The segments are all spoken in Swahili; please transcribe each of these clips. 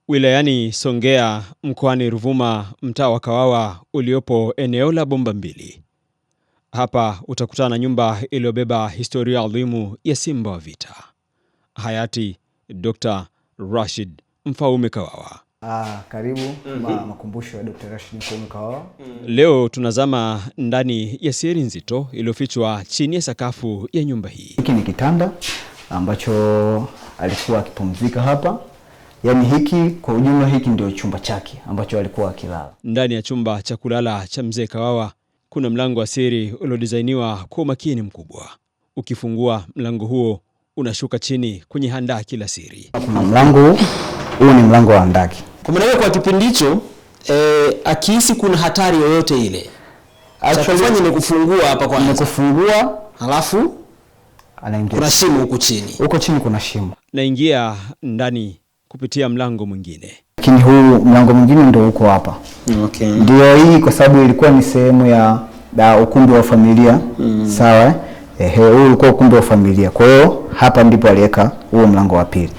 Wilayani Songea, mkoani Ruvuma, mtaa wa Kawawa uliopo eneo la Bomba Mbili. Hapa utakutana na nyumba iliyobeba historia adhimu ya simba wa vita, hayati Dr. Rashid Mfaume Kawawa. Karibu makumbusho ya Dr. Rashid Mfaume Kawawa. Leo tunazama ndani ya siri nzito iliyofichwa chini ya sakafu ya nyumba hii. Hiki ni kitanda ambacho alikuwa akipumzika hapa. Yaani hiki kwa ujumla, hiki ndio chumba chake ambacho alikuwa akilala. Ndani ya chumba cha kulala cha mzee Kawawa kuna mlango wa siri uliodizainiwa kwa umakini mkubwa. Ukifungua mlango huo unashuka chini kwenye handaki la siri. Kuna mlango huu, ni mlango wa handaki. Kwa maana kwa kipindi hicho akihisi kuna hatari yoyote ile, actually ni kufungua hapa kwanza. Ni kufungua halafu anaingia. Kuna shimo huko chini. Huko chini kuna shimo. Naingia ndani kupitia mlango mwingine. Lakini huu mlango mwingine ndio huko hapa. Okay. Ndio hii kwa sababu ilikuwa ni sehemu ya ukumbi wa familia. Sawa? Huu ulikuwa ukumbi wa familia. Kwa hiyo hapa ndipo aliweka huo mlango wa pili.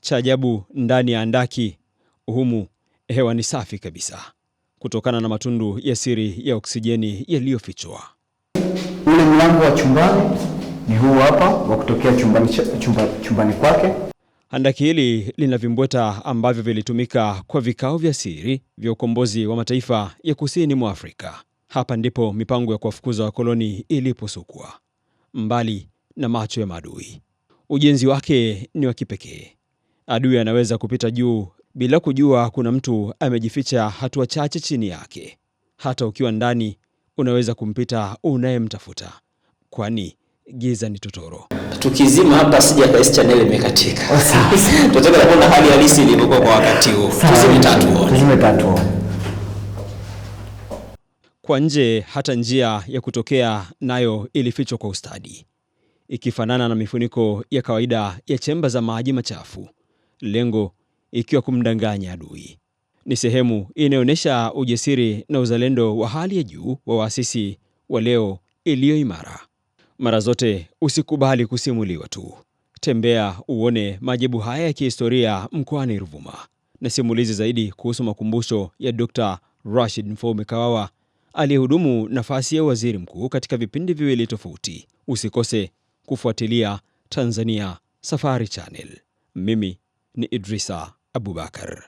Cha ajabu, ndani ya handaki humu hewa ni safi kabisa kutokana na matundu ya siri ya oksijeni yaliyofichwa. Ule mlango wa chumbani ni huu hapa wa kutokea chumbani kwake. Handaki hili lina vimbweta ambavyo vilitumika kwa vikao vya siri vya ukombozi wa mataifa ya kusini mwa Afrika. Hapa ndipo mipango ya kuwafukuza wakoloni iliposukwa, mbali na macho ya maadui. Ujenzi wake ni wa kipekee. Adui anaweza kupita juu bila kujua kuna mtu amejificha hatua chache chini yake. Hata ukiwa ndani unaweza kumpita unayemtafuta, kwani giza ni totoro. Tukizima hapa sija channel imekatika. Tunataka kuona hali halisi ilivyokuwa kwa wakati huo. Tuzime tatu. Kwa nje hata njia ya kutokea nayo ilifichwa kwa ustadi, ikifanana na mifuniko ya kawaida ya chemba za maji machafu, lengo ikiwa kumdanganya adui. Ni sehemu inayoonyesha ujasiri na uzalendo wa hali ya juu wa waasisi wa leo iliyo imara. Mara zote usikubali kusimuliwa tu. Tembea uone maajabu haya ya kihistoria mkoani Ruvuma, na simulizi zaidi kuhusu makumbusho ya Dr. Rashid Mfaume Kawawa aliyehudumu nafasi ya waziri mkuu katika vipindi viwili tofauti. Usikose kufuatilia Tanzania Safari Channel. Mimi ni Idrisa Abubakar.